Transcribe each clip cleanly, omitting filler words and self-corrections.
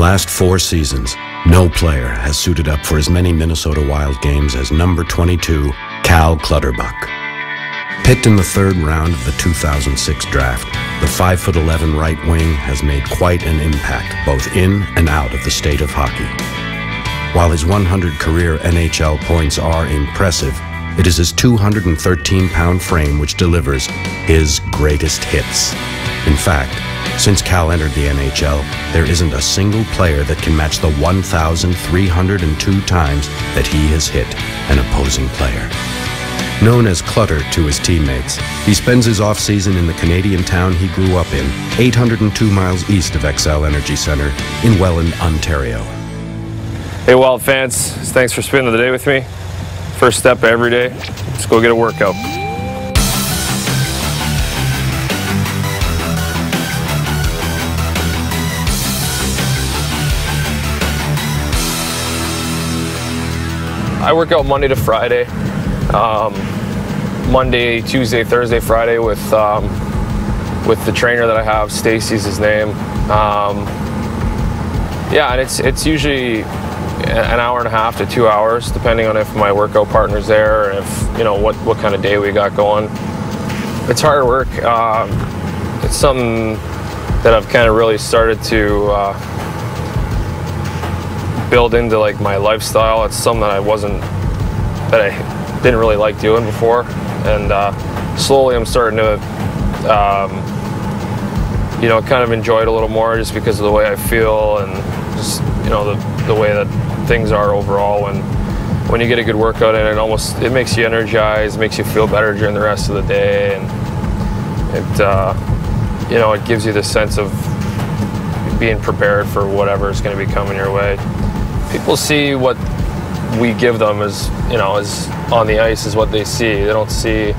last 4 seasons, no player has suited up for as many Minnesota Wild games as number 22, Cal Clutterbuck. Picked in the 3rd round of the 2006 draft, the 5'11" right wing has made quite an impact both in and out of the state of hockey. While his 100 career NHL points are impressive, it is his 213-pound frame which delivers his greatest hits. In fact, since Cal entered the NHL, there isn't a single player that can match the 1,302 times that he has hit an opposing player. Known as Clutter to his teammates, he spends his off-season in the Canadian town he grew up in, 802 miles east of XL Energy Centre in Welland, Ontario. Hey Wild fans, thanks for spending the day with me. First step every day, let's go get a workout. I work out Monday to Friday. Monday, Tuesday, Thursday, Friday with the trainer that I have. Stacy's his name. Yeah, and it's usually an hour and a half to 2 hours, depending on if my workout partner's there and if what kind of day we got going. It's hard work. It's something that I've kind of really started to build into like my lifestyle. It's something that I didn't really like doing before, and slowly I'm starting to kind of enjoy it a little more, just because of the way I feel and just the way that things are overall. And when you get a good workout in, it makes you energized, makes you feel better during the rest of the day, and it gives you the sense of being prepared for whatever is going to be coming your way. People see what we give them as on the ice is what they see. They don't see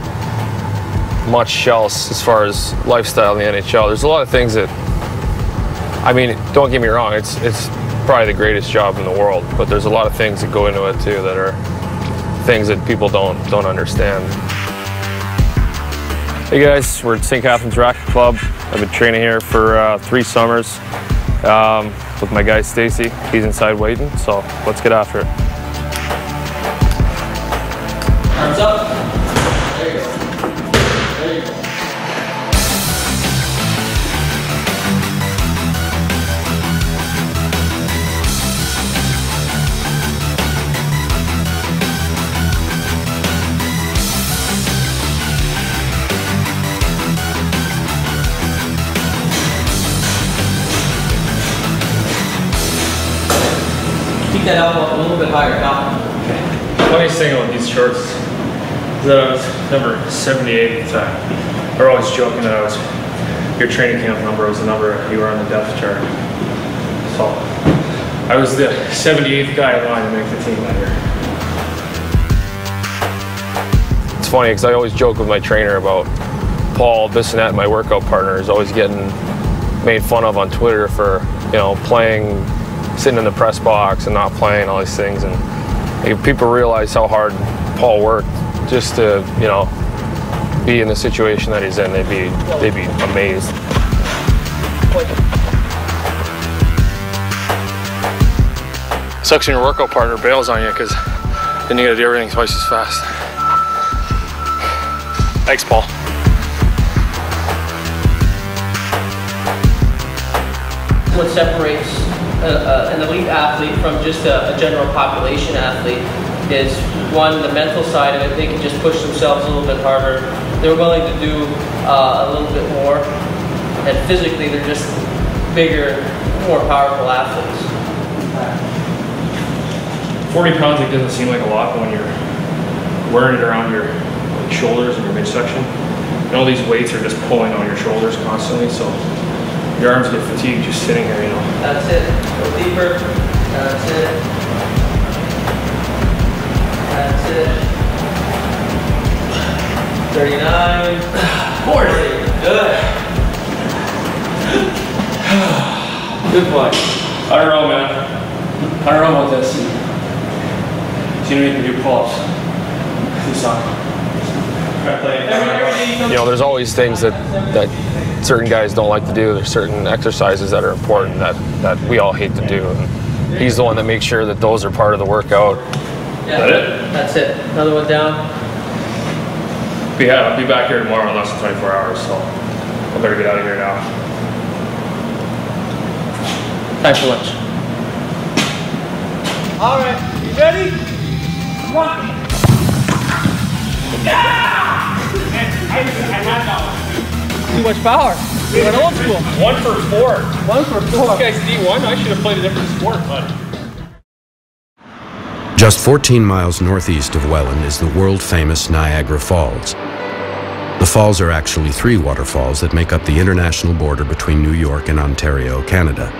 much else as far as lifestyle in the NHL. There's a lot of things that, don't get me wrong, it's probably the greatest job in the world, but there's a lot of things that go into it too that are things that people don't understand. Hey guys, we're at St. Catharines Racket Club. I've been training here for 3 summers with my guy Stacy. He's inside waiting, so let's get after it. Arms up. There you go. There you go. Keep that elbow up a little bit higher now. Funniest thing about these shorts is that I was number 78 at the time. We're always joking that your training camp number was the number you were on the depth chart. So I was the 78th guy in line to make the team that year. It's funny because I always joke with my trainer about Paul Bissonnette, my workout partner, is always getting made fun of on Twitter for playing, sitting in the press box and not playing, all these things. And if people realize how hard Paul worked just to, be in the situation that he's in, they'd be amazed. Sucks when your workout partner bails on you, because then you gotta do everything twice as fast. Thanks, Paul. What separates an elite athlete from just a general population athlete is, one, the mental side of it. They can just push themselves a little bit harder. They're willing to do a little bit more, and physically they're just bigger, more powerful athletes. 40 pounds, it doesn't seem like a lot, but when you're wearing it around your shoulders and your midsection, and all these weights are just pulling on your shoulders constantly, so your arms get fatigued just sitting here, That's it. Go deeper. That's it. That's it. 39. 40. Good. Good play. I don't know, man. I don't know about this. See me make me do pull-ups. They suck. You know, there's always things that certain guys don't like to do. There's certain exercises that are important that we all hate to do. And he's the one that makes sure that those are part of the workout. Yeah, that's it. Another one down. But yeah, I'll be back here tomorrow in less than 24 hours, so I better get out of here now. Time for lunch. All right, you ready? Come on. Too much power. We went old school. 1 for 4. 1 for 4. This guy's D1. I should have played a different sport, buddy. Just 14 miles northeast of Welland is the world-famous Niagara Falls. The falls are actually 3 waterfalls that make up the international border between New York and Ontario, Canada.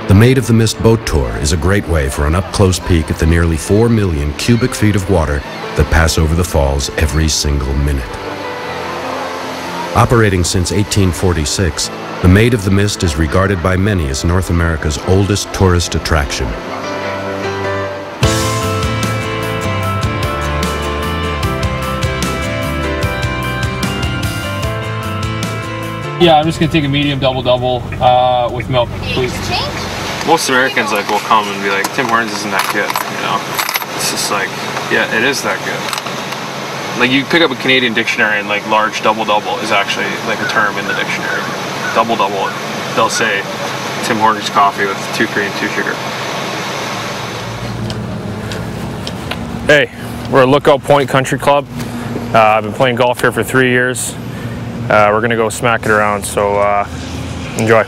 The Maid of the Mist boat tour is a great way for an up-close peek at the nearly 4 million cubic feet of water that pass over the falls every single minute. Operating since 1846, the Maid of the Mist is regarded by many as North America's oldest tourist attraction. Yeah, I'm just gonna take a medium double-double with milk, please. Most Americans will come and be like, Tim Hortons isn't that good, you know? It's just like, yeah, it is that good. Like, you pick up a Canadian dictionary and like large double-double is actually like a term in the dictionary. Double-double, they'll say Tim Hortons coffee with 2 cream, 2 sugar. Hey, we're at Lookout Point Country Club. I've been playing golf here for 3 years. We're gonna go smack it around, so enjoy.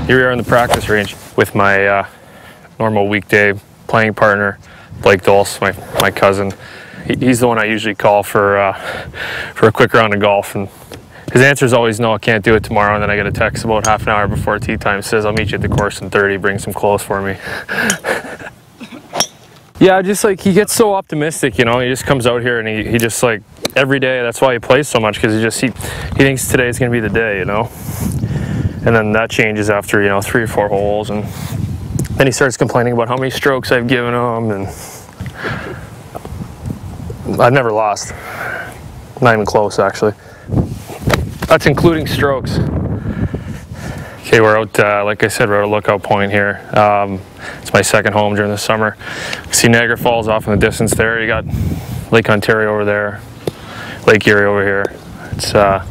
Here we are in the practice range with my normal weekday playing partner, Blake Dulce, my cousin. He's the one I usually call for a quick round of golf, and his answer is always no, I can't do it tomorrow. And then I get a text about half an hour before tee time, says I'll meet you at the course in 30, bring some clothes for me. Yeah, just like he gets so optimistic, you know. He just comes out here and he just like every day. That's why he plays so much, because he thinks today is going to be the day, you know. And then that changes after, you know, 3 or 4 holes, and then he starts complaining about how many strokes I've given him, and I've never lost. Not even close, actually. That's including strokes. Okay, we're out, like I said, we're at Lookout Point here. It's my second home during the summer. You see Niagara Falls off in the distance there. You got Lake Ontario over there, Lake Erie over here. It's a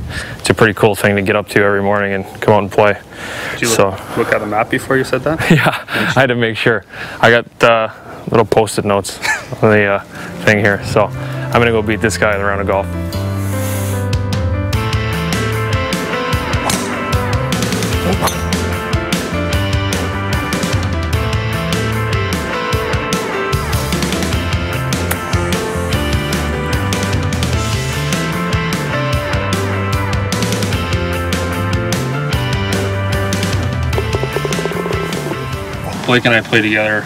pretty cool thing to get up to every morning and come out and play. Did you look at the map before you said that? Yeah, I had to make sure. I got little post-it notes on the thing here. So I'm gonna go beat this guy in a round of golf. Blake and I play together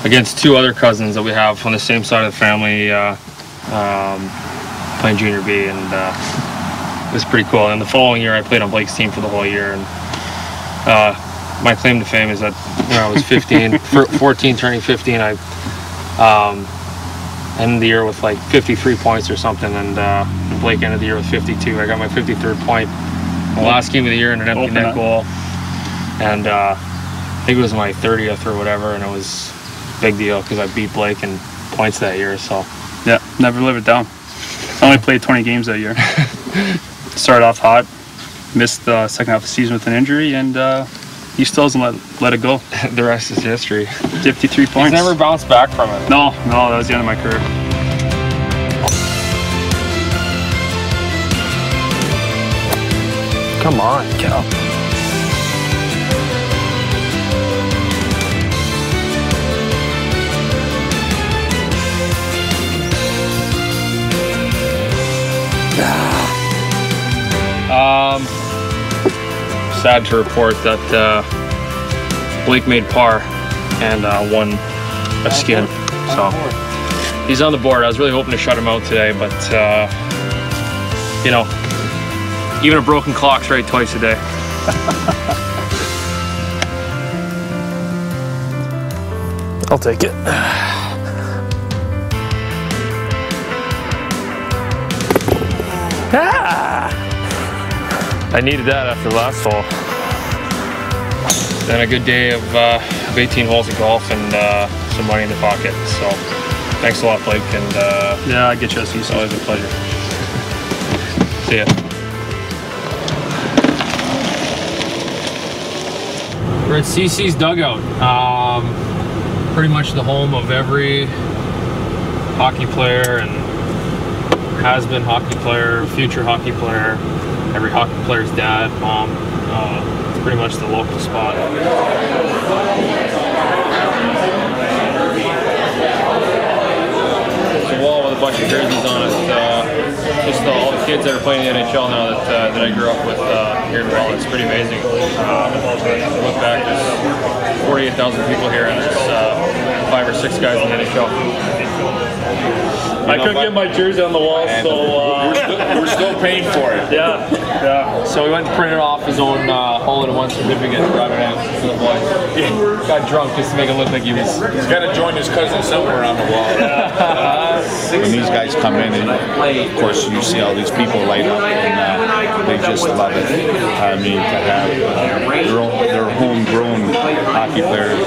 against 2 other cousins that we have on the same side of the family, playing junior B, and it was pretty cool. And the following year I played on Blake's team for the whole year, and my claim to fame is that when I was 15, 14 turning 15, I ended the year with like 53 points or something, and Blake ended the year with 52. I got my 53rd point the last game of the year in an empty net goal, and I think it was my 30th or whatever, and it was a big deal because I beat Blake in points that year. So yeah, never live it down. I only played 20 games that year. Started off hot, missed the second half of the season with an injury, and he still doesn't let it go. The rest is history. 53 points. He's never bounced back from it. No, that was the end of my career. Come on, Cal. Sad to report that Blake made par and won a skin. So he's on the board. I was really hoping to shut him out today, but you know, even a broken clock's right twice a day. I'll take it. I needed that after the last hole. Then a good day of 18 holes of golf and some money in the pocket. So thanks a lot, Blake. And yeah, I get you. It's always a pleasure. See ya. We're at CC's dugout. Pretty much the home of every hockey player and has-been hockey player, future hockey player, every hockey player's dad, mom. It's pretty much the local spot. It's a wall with a bunch of jerseys on it. Just all the kids that are playing in the NHL now that I grew up with here in Welland. It's pretty amazing. I look back, there's 48,000 people here, and there's 5 or 6 guys in the NHL. I couldn't get my jersey on the wall, so we're still paying for it. Yeah. So we went and printed off his own hole-in-one certificate and brought it in to the boys. Got drunk just to make it look like he was. He's got to join his cousin somewhere on the wall. When these guys come in, and of course you see all these people light up, and they just love it. I mean, to have their homegrown hockey players.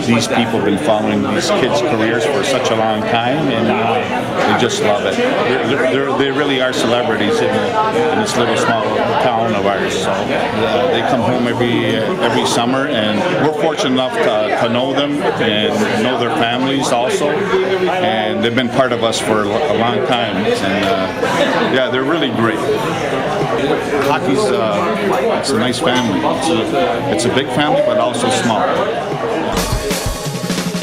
These people have been following these kids' careers for such a long time, and they just love it. They really are celebrities in this little small town of ours. So they come home every summer, and we're fortunate enough to know them and know their families also. And they've been part of us for a long time. And yeah, they're really great. Hockey's it's a nice family. It's a big family, but also small.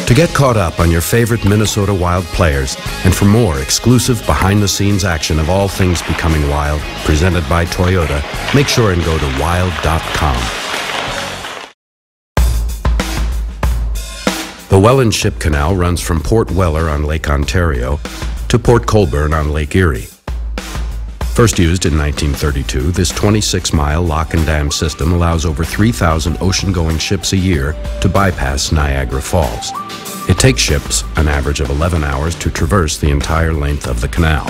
To get caught up on your favorite Minnesota Wild players and for more exclusive behind-the-scenes action of all things becoming wild, presented by Toyota, make sure and go to wild.com. The Welland Ship Canal runs from Port Weller on Lake Ontario to Port Colborne on Lake Erie. First used in 1932, this 26-mile lock and dam system allows over 3,000 ocean-going ships a year to bypass Niagara Falls. It takes ships an average of 11 hours to traverse the entire length of the canal.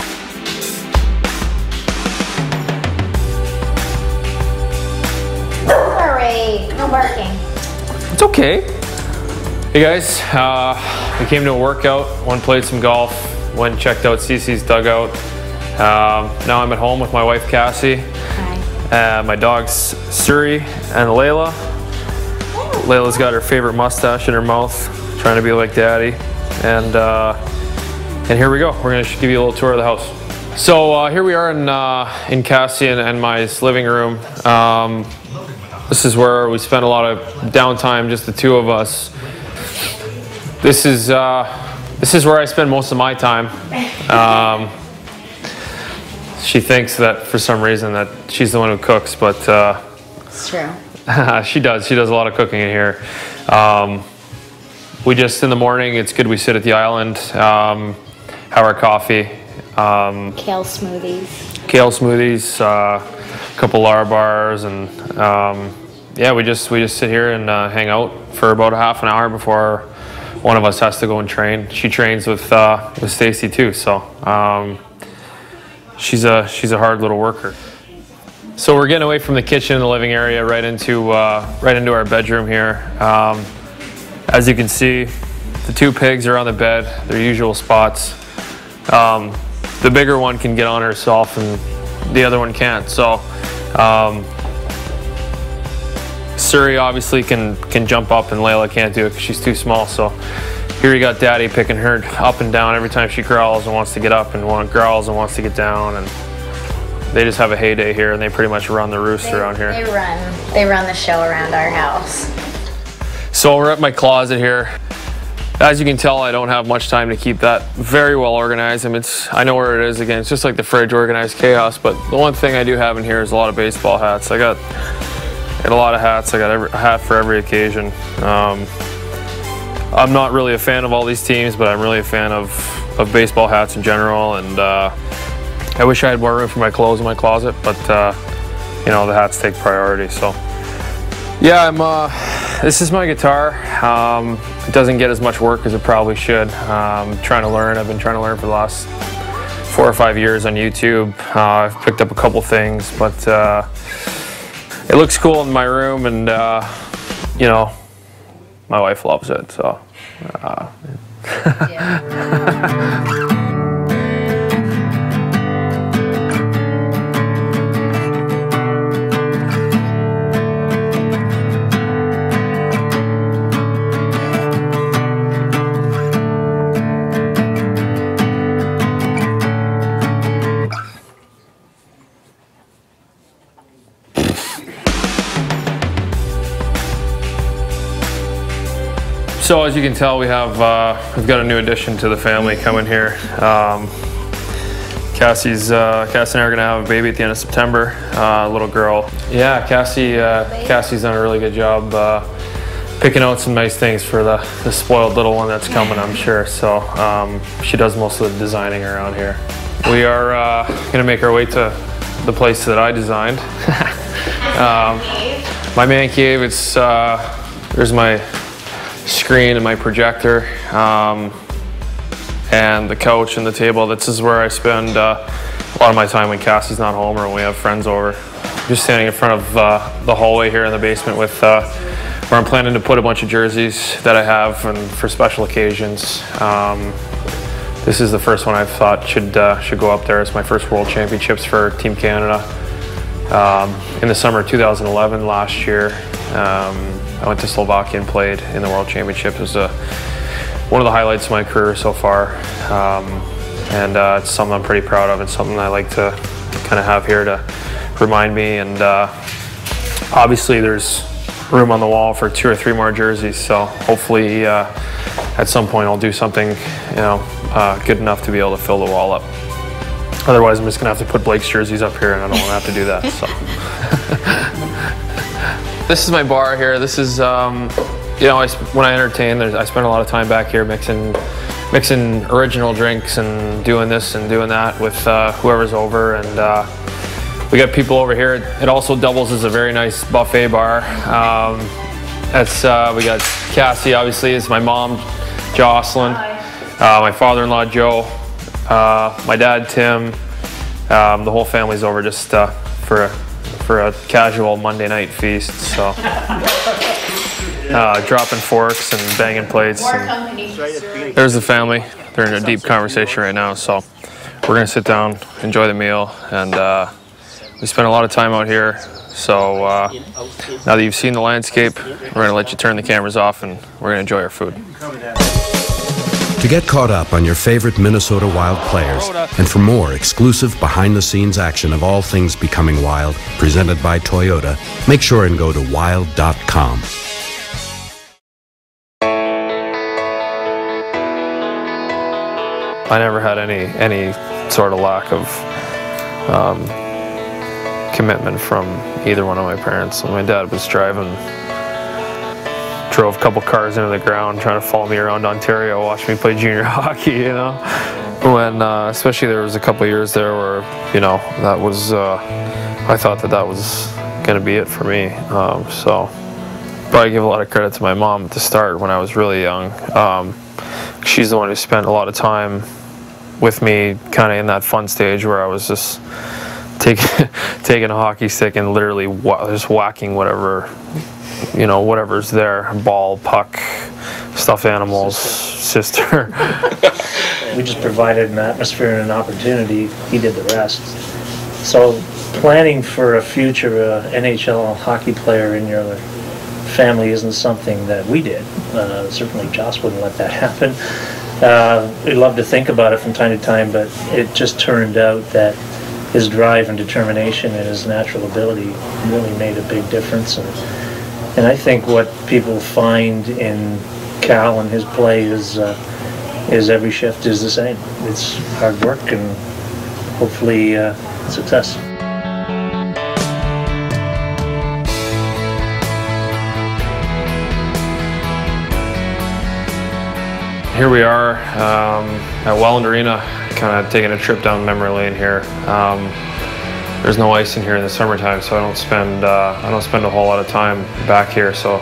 Sorry, no barking. It's okay. Hey guys, we came to a workout, went and played some golf, went and checked out CC's dugout. Now I'm at home with my wife Cassie, Hi. My dogs Suri and Layla. Layla's got her favorite mustache in her mouth, trying to be like Daddy. And here we go. We're going to give you a little tour of the house. So here we are in Cassie and my living room. This is where we spend a lot of downtime, just the two of us. This is where I spend most of my time. She thinks that for some reason that she's the one who cooks, but It's true. she does. She does a lot of cooking in here. We just, in the morning, it's good we sit at the island, have our coffee. Kale smoothies. Kale smoothies, a couple bars, and yeah, we just sit here and hang out for about a half an hour before one of us has to go and train. She trains with Stacy too, so she's a hard little worker. So we're getting away from the kitchen and the living area right into our bedroom here. As you can see, the two pigs are on the bed, their usual spots. The bigger one can get on herself and the other one can't. So Suri obviously can jump up and Layla can't do it because she's too small. So here you got Daddy picking her up and down every time she growls and wants to get up and growls and wants to get down, and they just have a heyday here and they pretty much run the roost around here. They run the show around our house. So we're at my closet here. As you can tell, I don't have much time to keep that very well organized. I mean, I know where it is again. It's just like the fridge, organized chaos. But the one thing I do have in here is a lot of baseball hats. I got a lot of hats. I got a hat for every occasion. I'm not really a fan of all these teams, but I'm really a fan of baseball hats in general. And I wish I had more room for my clothes in my closet, but you know, the hats take priority. So yeah, this is my guitar. It doesn't get as much work as it probably should. I've been trying to learn for the last 4 or 5 years on YouTube. I've picked up a couple things, but it looks cool in my room, and you know, my wife loves it, so. So as you can tell, we've got a new addition to the family coming here. Cassie and I are gonna have a baby at the end of September, a little girl. Yeah, Cassie's done a really good job picking out some nice things for the spoiled little one that's coming, I'm sure. So she does most of the designing around here. We are gonna make our way to the place that I designed. My man cave. It's there's my screen and my projector, and the couch and the table. This is where I spend a lot of my time when Cassie's not home or when we have friends over. Just standing in front of the hallway here in the basement with where I'm planning to put a bunch of jerseys that I have and for special occasions. This is the first one I thought should go up there. It's my first World Championships for Team Canada. In the summer of 2011, last year, I went to Slovakia and played in the World Championship. It was one of the highlights of my career so far, and it's something I'm pretty proud of and something I like to kind of have here to remind me. And obviously there's room on the wall for 2 or 3 more jerseys, so hopefully at some point I'll do something, you know, good enough to be able to fill the wall up. Otherwise I'm just gonna have to put Blake's jerseys up here, and I don't want to have to do that. So. This is my bar here. This is, you know, when I entertain, I spend a lot of time back here mixing original drinks and doing this and doing that with whoever's over. And we got people over here. It also doubles as a very nice buffet bar. We got Cassie, obviously, is my mom, Jocelyn, my father-in-law, Joe, my dad, Tim. The whole family's over just for a casual Monday night feast, so dropping forks and banging plates. And there's the family. They're in a deep conversation right now, so we're gonna sit down, enjoy the meal, and we spend a lot of time out here. So now that you've seen the landscape, we're gonna let you turn the cameras off, and we're gonna enjoy our food. To get caught up on your favorite Minnesota Wild players and for more exclusive behind-the-scenes action of all things becoming wild, presented by Toyota, make sure and go to wild.com. I never had any sort of lack of commitment from either one of my parents. When my dad was drove a couple cars into the ground trying to follow me around Ontario, watch me play junior hockey, you know. When especially there was a couple years there where, you know, that was I thought that was gonna be it for me. So probably give a lot of credit to my mom at the start when I was really young. She's the one who spent a lot of time with me kind of in that fun stage where I was just taking a hockey stick and literally just whacking whatever, you know, whatever's there, ball, puck, stuffed animals, sister. We just provided an atmosphere and an opportunity. He did the rest. So planning for a future NHL hockey player in your family isn't something that we did. Certainly Joss wouldn't let that happen. We love to think about it from time to time, but it just turned out that his drive and determination and his natural ability really made a big difference. And I think what people find in Cal and his play is every shift is the same. It's hard work and hopefully success. Here we are at Welland Arena, kind of taking a trip down memory lane here. There's no ice in here in the summertime, so I don't spend a whole lot of time back here. So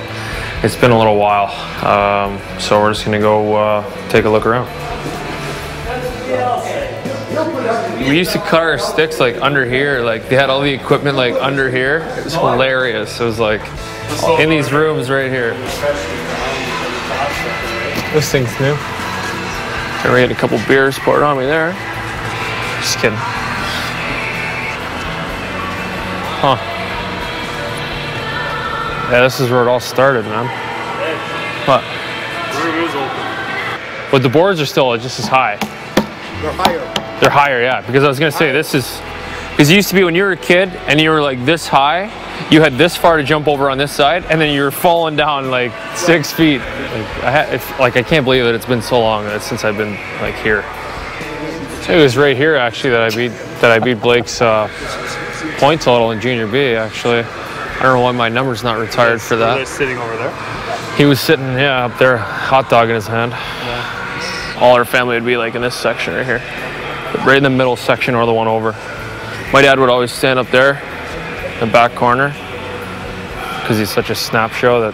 it's been a little while. So we're just gonna go take a look around. we used to cut our sticks like under here. Like they had all the equipment like under here. It was hilarious. It was like in these rooms right here. This thing's new. I already had a couple beers poured on me there. Just kidding. Huh. Yeah, this is where it all started, man. What? The room is open. But the boards are still just as high. They're higher. They're higher, yeah. Because I was gonna say this is, because it used to be when you were a kid and you were like this high, you had this far to jump over on this side, and then you were falling down like 6 feet. Like I can't believe that it's been so long since I've been like here. It was right here actually that I beat Blake's point total in junior B. Actually, I don't know why my number's not retired for that. Was sitting over there? He was sitting, yeah, up there, hot dog in his hand. Yeah. All our family would be like in this section right here, right in the middle section or the one over. My dad would always stand up there, in the back corner, because he's such a snap show that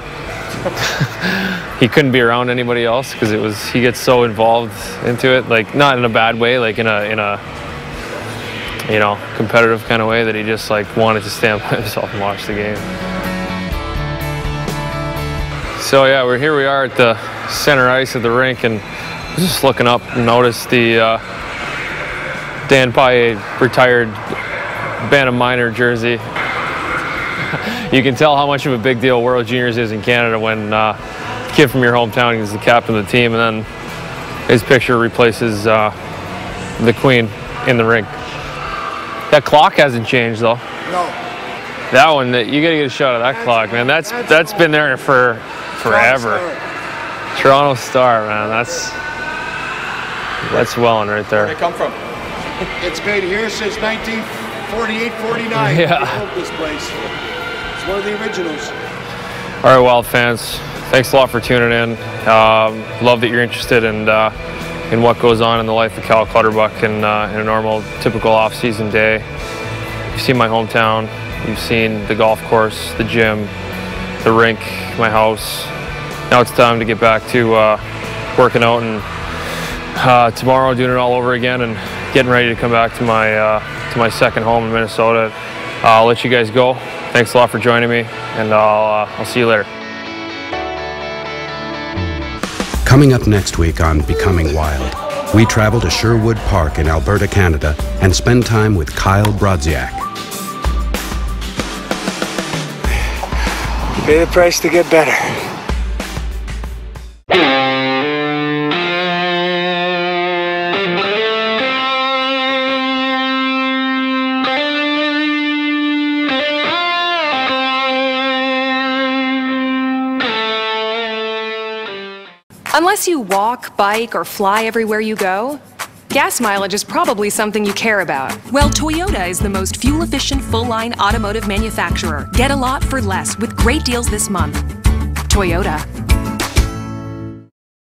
he couldn't be around anybody else because he gets so involved into it, like not in a bad way, like in a you know, competitive kind of way, that he just like wanted to stand by himself and watch the game. So yeah, here we are at the center ice of the rink, and just looking up and noticed the Dan Paille retired Bantam Minor jersey. You can tell how much of a big deal World Juniors is in Canada when a kid from your hometown is the captain of the team, and then his picture replaces the Queen in the rink. That clock hasn't changed though. No. That one, you gotta get a shot of that clock, man. That's been there for forever. Toronto Star, man. That's Welland right there. Where they come from? It's been here since 1948, 49. Yeah. They built this place. It's one of the originals. All right, Wild fans, thanks a lot for tuning in. Love that you're interested in what goes on in the life of Cal Clutterbuck in a normal, typical off-season day. You've seen my hometown. You've seen the golf course, the gym, the rink, my house. Now it's time to get back to working out, and tomorrow doing it all over again and getting ready to come back to my second home in Minnesota. I'll let you guys go. Thanks a lot for joining me, and I'll see you later. Coming up next week on Becoming Wild, we travel to Sherwood Park in Alberta, Canada, and spend time with Kyle Brodziak. Pay the price to get better. Unless you walk, bike, or fly everywhere you go, gas mileage is probably something you care about. Well, Toyota is the most fuel-efficient full-line automotive manufacturer. Get a lot for less with great deals this month. Toyota.